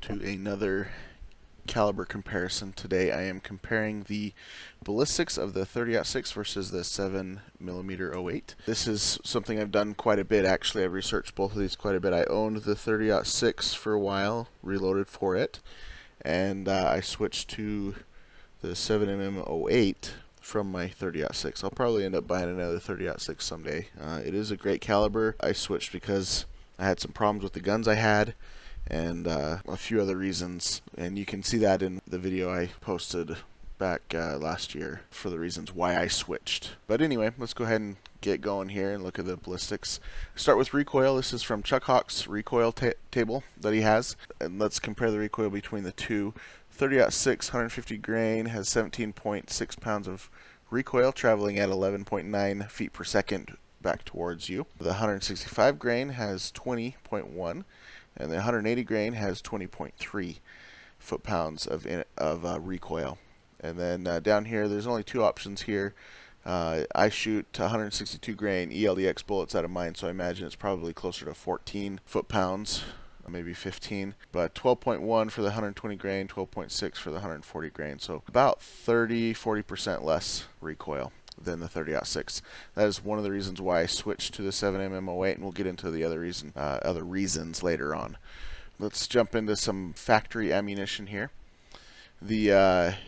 to another caliber comparison. Today I am comparing the ballistics of the 30-06 versus the 7mm-08. This is something I've done quite a bit actually. I've researched both of these quite a bit. I owned the 30-06 for a while, reloaded for it, and I switched to the 7mm-08 from my 30-06. I'll probably end up buying another 30-06 someday. It is a great caliber. I switched because I had some problems with the guns I had, and a few other reasons, and you can see that in the video I posted back last year for the reasons why I switched. But anyway, let's go ahead and get going here and look at the ballistics. Start with recoil. This is from Chuck Hawk's recoil table that he has, and let's compare the recoil between the two. 30-06 150 grain has 17.6 pounds of recoil, traveling at 11.9 feet per second back towards you. The 165 grain has 20.1, and the 180 grain has 20.3 foot-pounds of recoil. And then down here, there's only two options here. I shoot 162 grain ELDX bullets out of mine, so I imagine it's probably closer to 14 foot-pounds, maybe 15. But 12.1 for the 120 grain, 12.6 for the 140 grain, so about 30–40% less recoil than the 30-06. That is one of the reasons why I switched to the 7mm-08, and we'll get into the other reasons later on. Let's jump into some factory ammunition here. The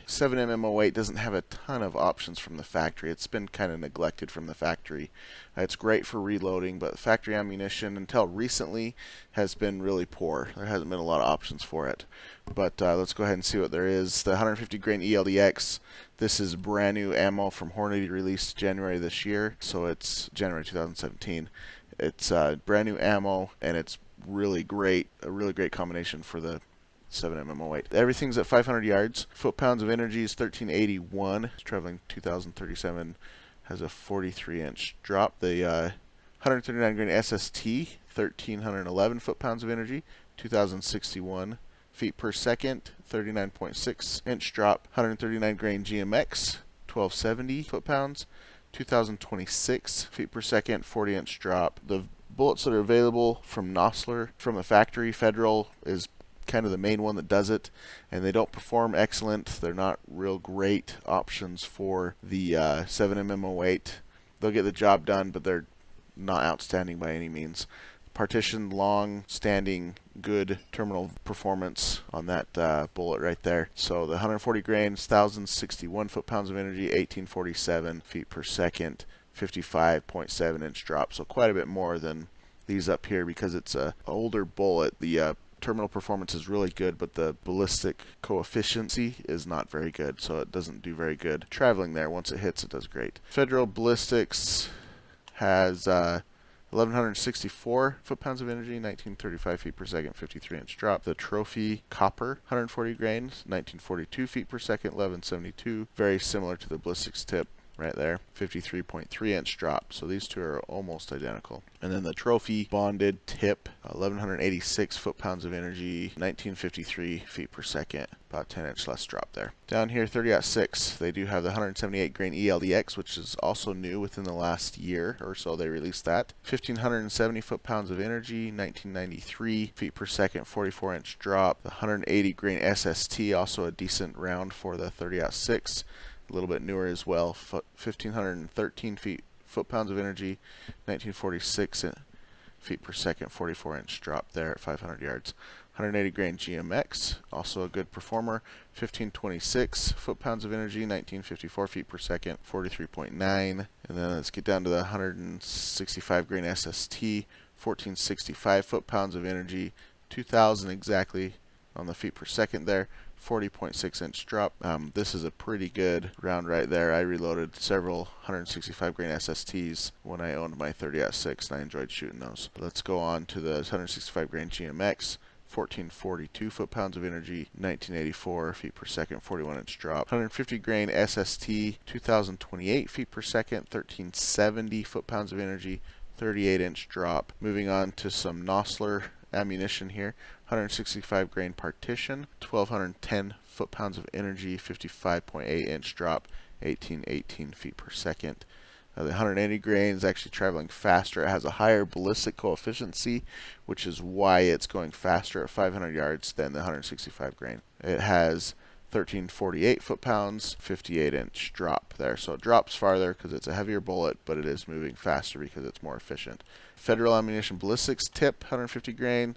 7mm-08 doesn't have a ton of options from the factory. It's been kind of neglected from the factory. It's great for reloading, but factory ammunition until recently has been really poor. There hasn't been a lot of options for it. But let's go ahead and see what there is. The 150 grain ELDX, this is brand new ammo from Hornady, released January this year, so it's January 2017. It's brand new ammo, and it's really great, a really great combination for the 7mm-08. Everything's at 500 yards. Foot-pounds of energy is 1381. It's traveling 2037. Has a 43-inch drop. The 139 grain SST, 1311 foot-pounds of energy, 2061 feet per second, 39.6-inch drop. 139 grain GMX, 1270 foot-pounds, 2026 feet per second, 40-inch drop. The bullets that are available from Nosler, from the factory, Federal is kind of the main one that does it, and they don't perform excellent. They're not real great options for the 7mm-08. They'll get the job done, but they're not outstanding by any means. Partition, long standing, good terminal performance on that bullet right there. So the 140 grain is 1061 foot-pounds of energy, 1847 feet per second, 55.7-inch drop. So quite a bit more than these up here because it's a older bullet. The terminal performance is really good, but the ballistic coefficient is not very good, so it doesn't do very good traveling there. Once it hits, it does great. Federal Ballistics has 1164 foot-pounds of energy, 1935 feet per second, 53-inch drop. The Trophy Copper, 140 grains, 1942 feet per second, 1172. Very similar to the Ballistics tip right there, 53.3-inch drop. So these two are almost identical. And then the Trophy Bonded Tip, 1186 foot-pounds of energy, 1953 feet per second, about 10-inch less drop there. Down here, 30-06, they do have the 178 grain ELDX, which is also new within the last year or so. They released that. 1570 foot-pounds of energy, 1993 feet per second, 44-inch drop. The 180 grain SST, also a decent round for the 30-06. A little bit newer as well, 1513 foot-pounds of energy, 1946 feet per second, 44-inch drop there at 500 yards. 180 grain GMX, also a good performer, 1526 foot-pounds of energy, 1954 feet per second, 43.9. And then let's get down to the 165 grain SST, 1465 foot-pounds of energy, 2000 exactly on the feet per second there. 40.6-inch drop. This is a pretty good round right there. I reloaded several 165 grain SSTs when I owned my 30-06, and I enjoyed shooting those. Let's go on to the 165 grain GMX. 1442 foot-pounds of energy, 1984 feet per second, 41-inch drop. 150 grain SST, 2028 feet per second, 1370 foot-pounds of energy, 38-inch drop. Moving on to some Nosler ammunition here. 165 grain Partition, 1210 foot-pounds of energy, 55.8-inch drop, 1818 feet per second. The 180 grain is actually traveling faster. It has a higher ballistic coefficient, which is why it's going faster at 500 yards than the 165 grain. It has 1348 foot-pounds, 58-inch drop there. So it drops farther because it's a heavier bullet, but it is moving faster because it's more efficient. Federal Ammunition Ballistics tip, 150 grain,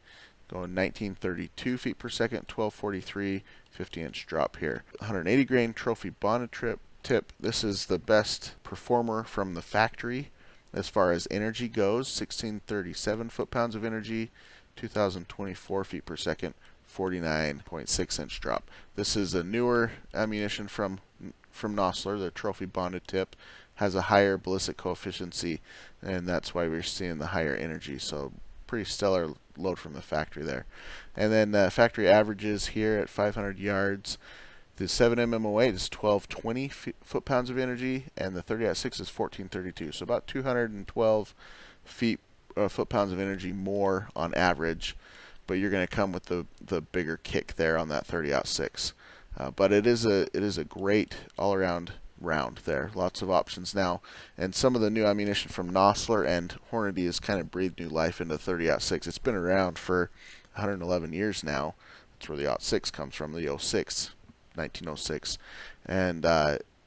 going 1932 feet per second, 1243, 50-inch drop here. 180 grain trophy bonded tip. This is the best performer from the factory as far as energy goes. 1637 foot-pounds of energy, 2024 feet per second, 49.6-inch drop. This is a newer ammunition from Nosler. The trophy bonded tip has a higher ballistic coefficient, and that's why we're seeing the higher energy. So pretty stellar load from the factory there. And then factory averages here at 500 yards. The 7MM-08 is 1220 foot-pounds of energy, and the 30-06 is 1432. So about 212 foot-pounds of energy more on average, but you're going to come with the bigger kick there on that 30-06. But it is a great all-around round there. Lots of options now, and some of the new ammunition from Nosler and Hornady has kind of breathed new life into 30-06. It's been around for 111 years now. That's where the 06 comes from, the 06. 1906, and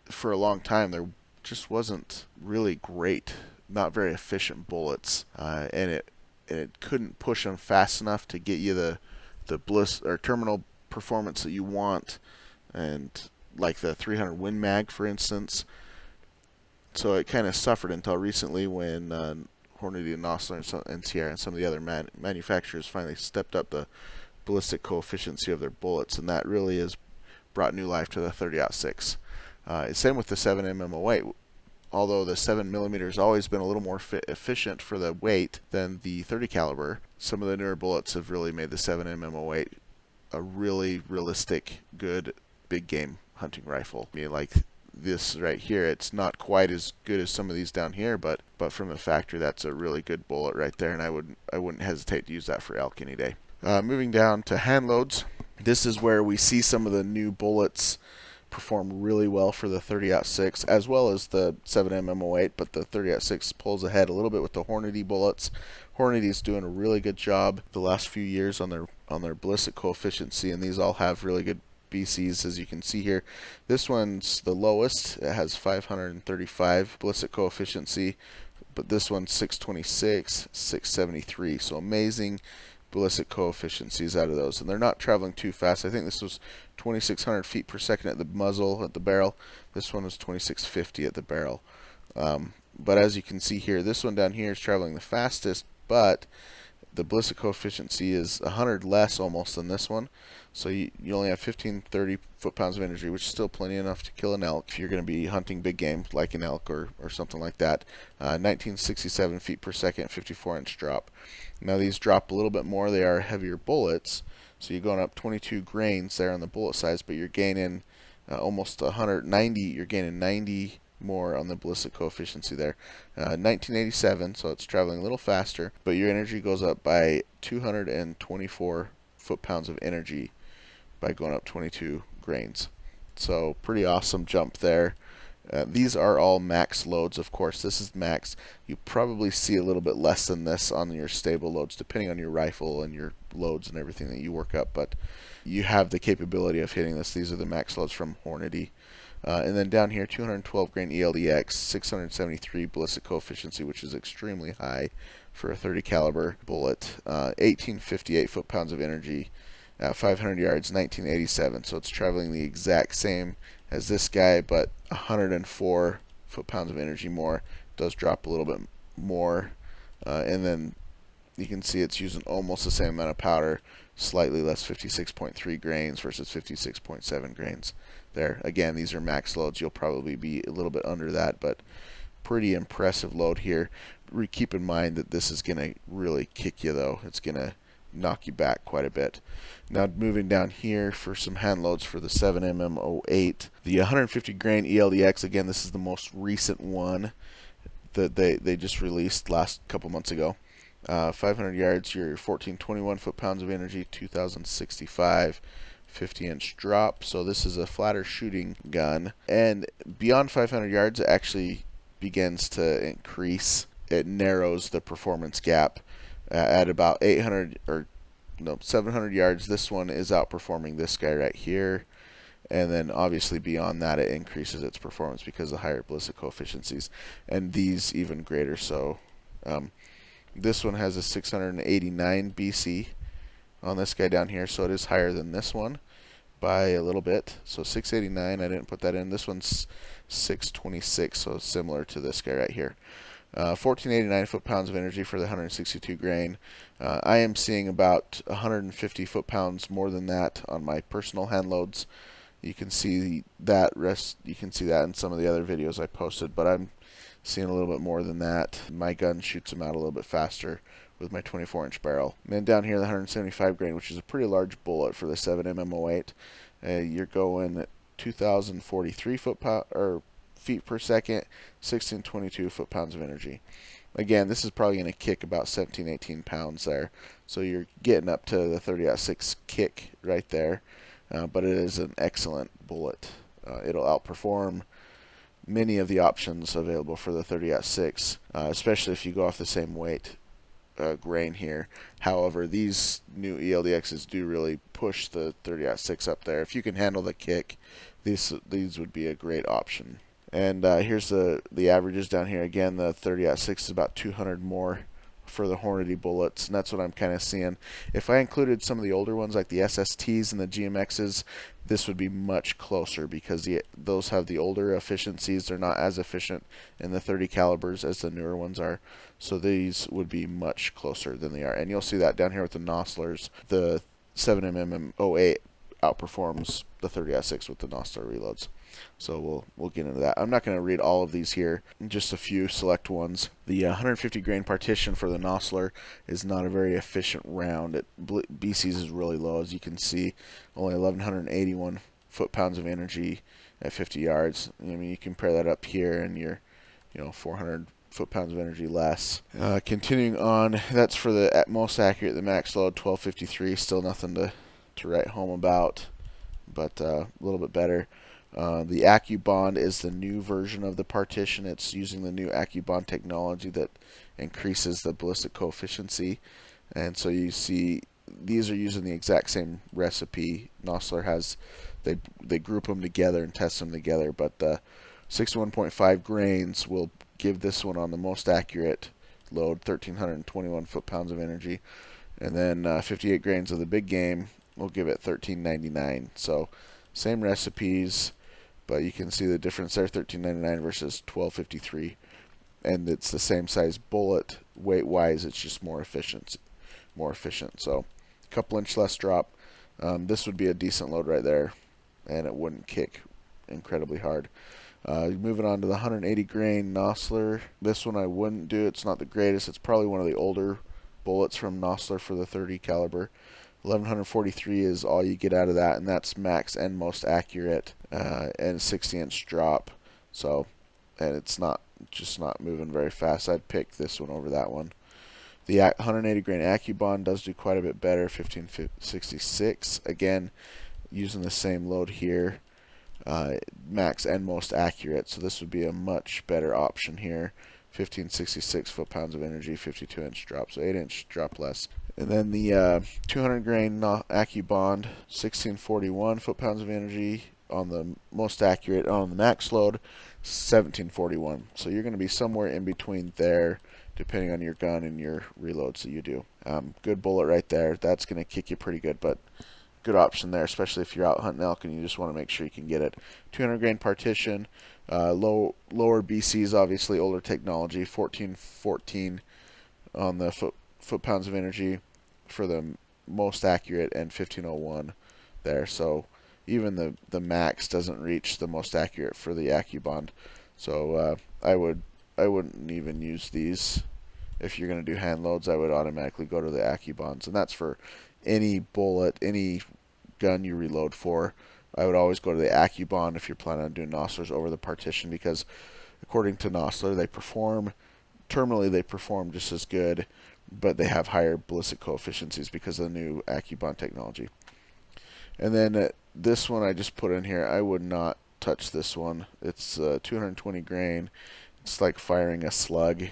for a long time there just wasn't really great, not very efficient bullets, and it couldn't push them fast enough to get you the bliss or terminal performance that you want, and like the 300 Win Mag, for instance. So it kind of suffered until recently when Hornady and Nosler and Sierra and some of the other manufacturers finally stepped up the ballistic coefficient of their bullets, and that really is brought new life to the 30-06. Same with the 7MM-08. Although the 7mm has always been a little more efficient for the weight than the 30 caliber, some of the newer bullets have really made the 7MM-08 a really realistic, good, big game hunting rifle. I mean, like this right here, it's not quite as good as some of these down here, but from the factory, that's a really good bullet right there, and I wouldn't hesitate to use that for elk any day. Moving down to hand loads. This is where we see some of the new bullets perform really well for the 30-06 as well as the 7MM-08, but the 30-06 pulls ahead a little bit with the Hornady bullets. Hornady's doing a really good job the last few years on their ballistic coefficient, and these all have really good BCs, as you can see here. This one's the lowest. It has 535 ballistic coefficient, but this one's 626, 673. So amazing ballistic coefficients out of those, and they're not traveling too fast. I think this was 2,600 feet per second at the muzzle, at the barrel. This one was 2,650 at the barrel. But as you can see here, this one down here is traveling the fastest, but the ballistic coefficient is 100 less almost than this one. So you only have 1530 foot-pounds of energy, which is still plenty enough to kill an elk if you're going to be hunting big game like an elk or something like that. 1967 feet per second, 54-inch drop. Now these drop a little bit more. They are heavier bullets, so you're going up 22 grains there on the bullet size, but you're gaining almost 190. You're gaining 90 more on the ballistic coefficient there. 1987, so it's traveling a little faster, but your energy goes up by 224 foot-pounds of energy by going up 22 grains. So pretty awesome jump there. These are all max loads, of course. This is max. You probably see a little bit less than this on your stable loads, depending on your rifle and your loads and everything that you work up, but you have the capability of hitting this. These are the max loads from Hornady. And then down here, 212 grain ELDX, 673 ballistic coefficient, which is extremely high for a 30 caliber bullet. 1858 foot-pounds of energy at 500 yards, 1987. So it's traveling the exact same as this guy, but 104 foot-pounds of energy more. It does drop a little bit more, and then you can see it's using almost the same amount of powder, slightly less, 56.3 grains versus 56.7 grains. There, again, these are max loads. You'll probably be a little bit under that, but pretty impressive load here. Keep in mind that this is going to really kick you, though. It's going to knock you back quite a bit. Now moving down here for some hand loads for the 7MM-08. The 150 grain ELDX, again, this is the most recent one that they just released last couple months ago. 500 yards, your 1421 foot-pounds of energy, 2065, 50-inch drop. So this is a flatter shooting gun, and beyond 500 yards, it actually begins to increase, it narrows the performance gap at about 800 or no 700 yards. This one is outperforming this guy right here, and then obviously beyond that it increases its performance because of higher ballistic coefficients, and these even greater. So this one has a 689 BC on this guy down here, so it is higher than this one by a little bit. So 689, I didn't put that in. This one's 626, so similar to this guy right here. 1489 foot-pounds of energy for the 162 grain. I am seeing about 150 foot-pounds more than that on my personal hand loads. You can see that you can see that in some of the other videos I posted, but I'm seeing a little bit more than that. My gun shoots them out a little bit faster with my 24-inch barrel. And then down here, the 175 grain, which is a pretty large bullet for the 7mm-08. You're going at 2,043 feet per second, 1622 foot-pounds of energy. Again, this is probably going to kick about 17-18 pounds there. So you're getting up to the 30-06 kick right there. But it is an excellent bullet. It'll outperform many of the options available for the 30-06, especially if you go off the same weight grain here. However, these new ELDXs do really push the 30-06 up there. If you can handle the kick, these would be a great option. And here's the averages down here. Again, the 30-06 is about 200 more for the Hornady bullets, and that's what I'm kind of seeing. If I included some of the older ones like the SSTs and the GMXs, this would be much closer because those have the older efficiencies. They're not as efficient in the 30 calibers as the newer ones are, so these would be much closer than they are. And you'll see that down here with the Nosslers. The 7mm-08 outperforms the 30-06 with the Nosler reloads. So we'll get into that. I'm not going to read all of these here, just a few select ones. The 150 grain partition for the Nosler is not a very efficient round. BC's is really low, as you can see, only 1,181 foot-pounds of energy at 50 yards. I mean, you compare that up here, and you're 400 foot-pounds of energy less. Continuing on, that's for the most accurate, the max load 1253. Still nothing to write home about, but a little bit better. The AccuBond is the new version of the partition. It's using the new AccuBond technology that increases the ballistic coefficient. And so you see these are using the exact same recipe. Nosler has, they group them together and test them together, but the 61.5 grains will give this one on the most accurate load 1,321 foot-pounds of energy. And then 58 grains of the big game will give it 1,399. So same recipes, but you can see the difference there, 1,399 versus 1,253, and it's the same size bullet. Weight-wise, it's just more efficient. So a couple inch less drop. This would be a decent load right there, and it wouldn't kick incredibly hard. Moving on to the 180 grain Nosler. This one I wouldn't do. It's not the greatest. It's probably one of the older bullets from Nosler for the 30 caliber. 1143 is all you get out of that, and that's max and most accurate, and 60-inch drop. So, and it's just not moving very fast. I'd pick this one over that one. The 180 grain AccuBond does do quite a bit better, 1566. Again, using the same load here, max and most accurate. So this would be a much better option here. 1566 foot-pounds of energy, 52-inch drop, so 8-inch drop less. And then the 200 grain AccuBond, 1641 foot-pounds of energy on the most accurate. On the max load, 1741. So you're going to be somewhere in between there, depending on your gun and your reloads that you do. Good bullet right there. That's going to kick you pretty good, but good option there, especially if you're out hunting elk and you just want to make sure you can get it. 200 grain partition, lower BCs, obviously older technology, 1414 on the foot-pounds of energy for the most accurate, and 1501 there. So even the max doesn't reach the most accurate for the AccuBond. So I wouldn't even use these. If you're going to do hand loads, I would automatically go to the AccuBonds, and that's for any bullet, any gun you reload for. I would always go to the AccuBond if you're planning on doing Noslers over the partition, because according to Nosler, terminally they perform just as good, but they have higher ballistic coefficients because of the new AccuBond technology. And then this one I just put in here. I would not touch this one. It's 220 grain. It's like firing a slug.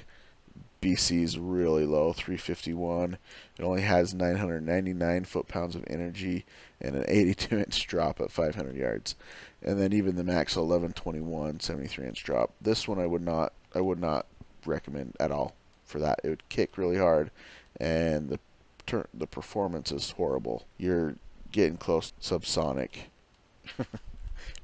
BC's really low, 351. It only has 999 foot-pounds of energy and an 82-inch drop at 500 yards. And then even the max 1121, 73-inch drop. This one I would not recommend at all for that. It would kick really hard, and the performance is horrible. You're getting close to subsonic.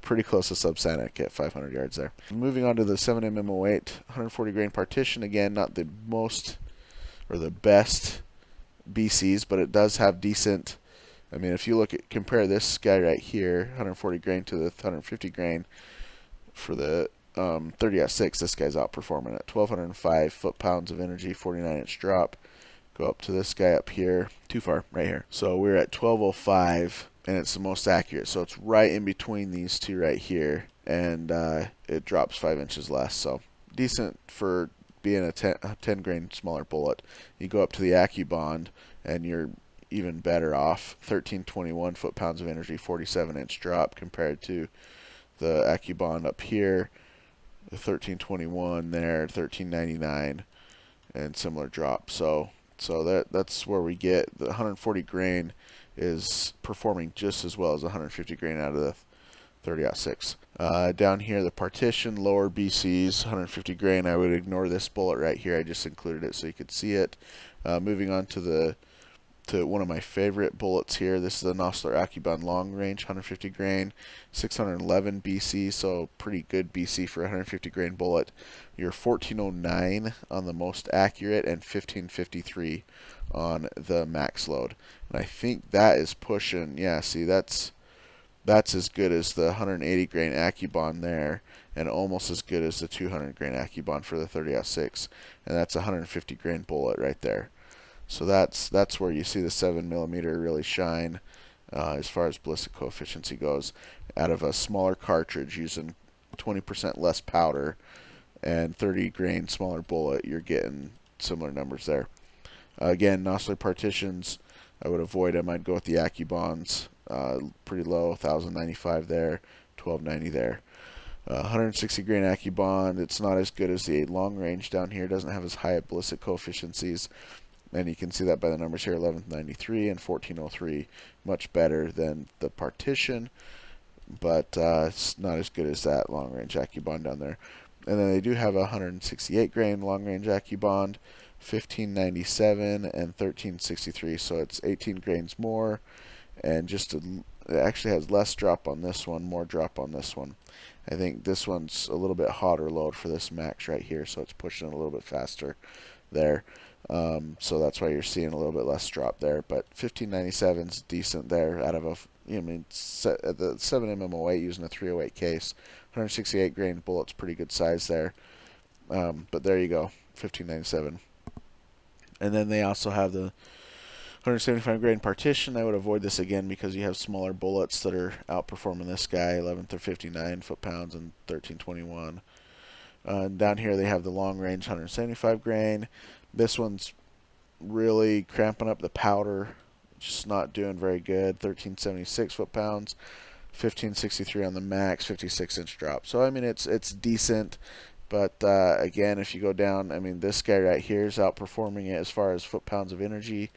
Pretty close to subsonic at 500 yards there. Moving on to the 7MM-08 140 grain partition. Again, not the most or the best BCs, but it does have decent. I mean, if you compare this guy right here, 140 grain to the 150 grain for the 30-06, this guy's outperforming it. 1205 foot-pounds of energy, 49-inch drop. Go up to this guy up here, too far, right here. So we're at 1205, and it's the most accurate. So it's right in between these two right here, and it drops 5 inches less. So decent for being a 10 grain smaller bullet. You go up to the AccuBond, and you're even better off. 1321 foot-pounds of energy, 47-inch drop compared to the AccuBond up here. The 1321 there, 1399, and similar drop. So that's where we get the 140 grain is performing just as well as 150 grain out of the 30-06. Down here, the partition, lower BCs, 150 grain. I would ignore this bullet right here. I just included it so you could see it. Moving on to one of my favorite bullets here. This is the Nosler AccuBond long range, 150 grain, 611 BC, so pretty good BC for a 150 grain bullet. You're 1409 on the most accurate and 1553 on the max load. And I think that is pushing, yeah, see, that's as good as the 180 grain AccuBond there, and almost as good as the 200 grain AccuBond for the 30-06. And that's a 150 grain bullet right there. So that's where you see the 7mm really shine as far as ballistic coefficient goes. Out of a smaller cartridge using 20% less powder and 30 grain smaller bullet, you're getting similar numbers there. Again, Nosler partitions, I would avoid them. I'd go with the AccuBonds, pretty low, 1095 there, 1290 there. 160 grain AccuBond, it's not as good as the long range down here. It doesn't have as high ballistic coefficients. And you can see that by the numbers here, 1193 and 1403. Much better than the partition, but it's not as good as that long-range AccuBond down there. And then they do have a 168 grain long-range AccuBond, 1597 and 1363. So it's 18 grains more, and it actually has less drop on this one, more drop on this one. I think this one's a little bit hotter load for this max right here, so it's pushing it a little bit faster there. So that's why you're seeing a little bit less drop there. But 1597 is decent there out of the 7mm-08 using a 308 case. 168 grain bullet's pretty good size there. But there you go, 1597. And then they also have the 175 grain partition. I would avoid this again because you have smaller bullets that are outperforming this guy, 1159 foot-pounds and 1321. Down here they have the long range 175 grain. This one's really cramping up the powder, just not doing very good. 1376 foot-pounds, 1563 on the max, 56-inch drop. So I mean it's decent, but again, if you go down, I mean this guy right here is outperforming it as far as foot-pounds of energy,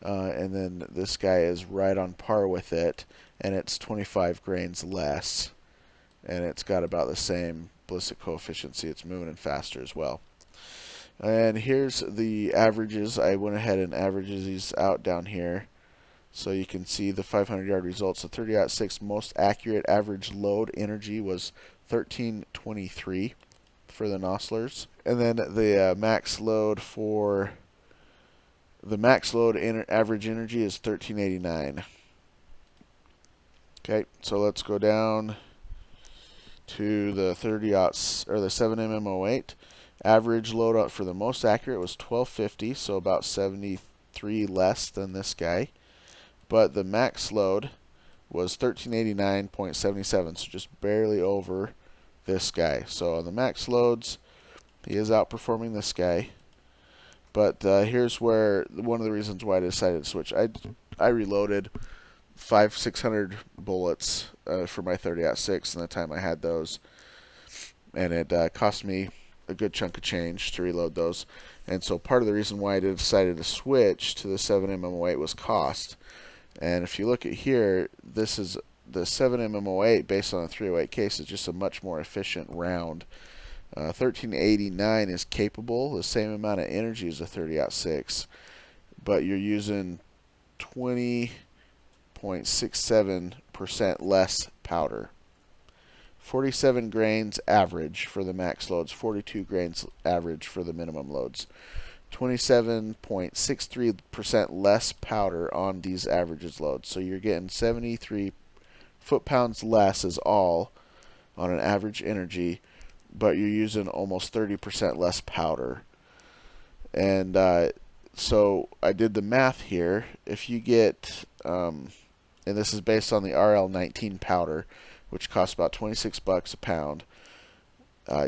and then this guy is right on par with it, and it's 25 grains less, and it's got about the same ballistic coefficient. It's moving in faster as well. And here's the averages. I went ahead and averaged these out down here so you can see the 500-yard results. The 30-06 most accurate average load energy was 1323 for the Noslers. And then the max load average energy is 1389. Okay, so let's go down to the 30-aughts, or the 7MM-08. Average load out for the most accurate was 1250, so about 73 less than this guy. But the max load was 1389.77, so just barely over this guy. So on the max loads, he is outperforming this guy. But here's where one of the reasons why I decided to switch. I reloaded 600 bullets for my 30-06 in the time I had those, and it cost me a good chunk of change to reload those. And so part of the reason why I decided to switch to the 7mm-08 was cost. And if you look at here, this is the 7mm-08 based on a 308 case is just a much more efficient round. 1389 is capable, the same amount of energy as a 30-06, but you're using 20.67% less powder. 47 grains average for the max loads, 42 grains average for the minimum loads. 27.63% less powder on these averages loads. So you're getting 73 foot-pounds less is all on an average energy, but you're using almost 30% less powder. And so I did the math here. If you get, and this is based on the RL19 powder, which costs about 26 bucks a pound,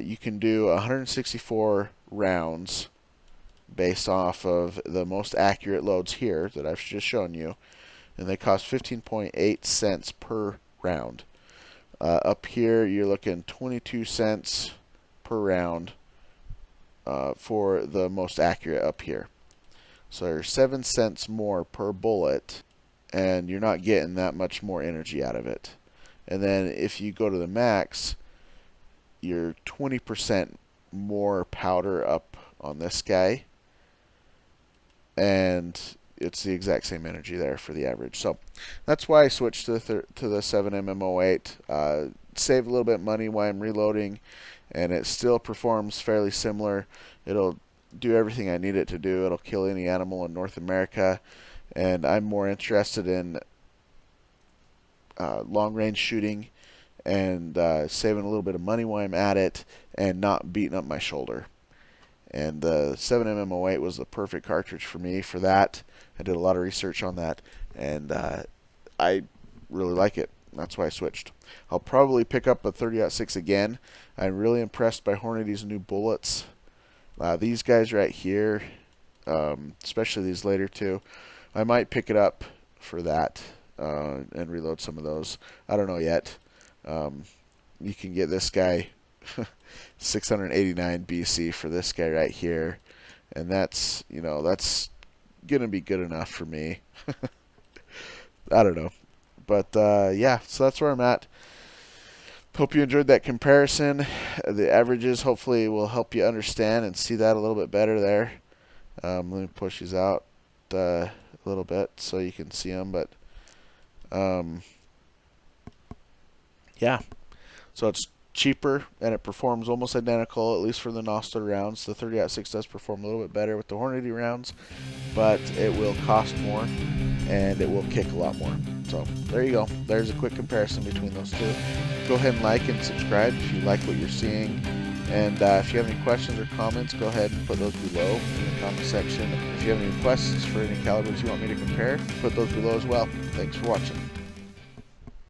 you can do 164 rounds based off of the most accurate loads here that I've just shown you, and they cost 15.8 cents per round. Up here you're looking 22 cents per round for the most accurate up here. So there's 7 cents more per bullet, and you're not getting that much more energy out of it. And then if you go to the max, you're 20% more powder up on this guy, and it's the exact same energy there for the average. So that's why I switched to the 7mm-08. Save a little bit of money while I'm reloading, and it still performs fairly similar. It'll do everything I need it to do. It'll kill any animal in North America, and I'm more interested in long-range shooting and saving a little bit of money while I'm at it and not beating up my shoulder. And the 7mm-08 was the perfect cartridge for me for that. I did a lot of research on that, and I really like it. That's why I switched. I'll probably pick up a 30-06 again. I'm really impressed by Hornady's new bullets. These guys right here, especially these later two, I might pick it up for that and reload some of those. I don't know yet. You can get this guy 689 BC for this guy right here, and that's, you know, that's gonna be good enough for me. I don't know, but yeah, so that's where I'm at. Hope you enjoyed that comparison. The averages hopefully will help you understand and see that a little bit better there. Let me push these out a little bit so you can see them, but yeah, so it's cheaper and it performs almost identical, at least for the Nostler rounds. The 30-06 does perform a little bit better with the Hornady rounds, but it will cost more and it will kick a lot more. So there you go. There's a quick comparison between those two. Go ahead and like and subscribe if you like what you're seeing. And if you have any questions or comments, go ahead and put those below in the comment section. If you have any requests for any calibers you want me to compare, put those below as well. Thanks for watching.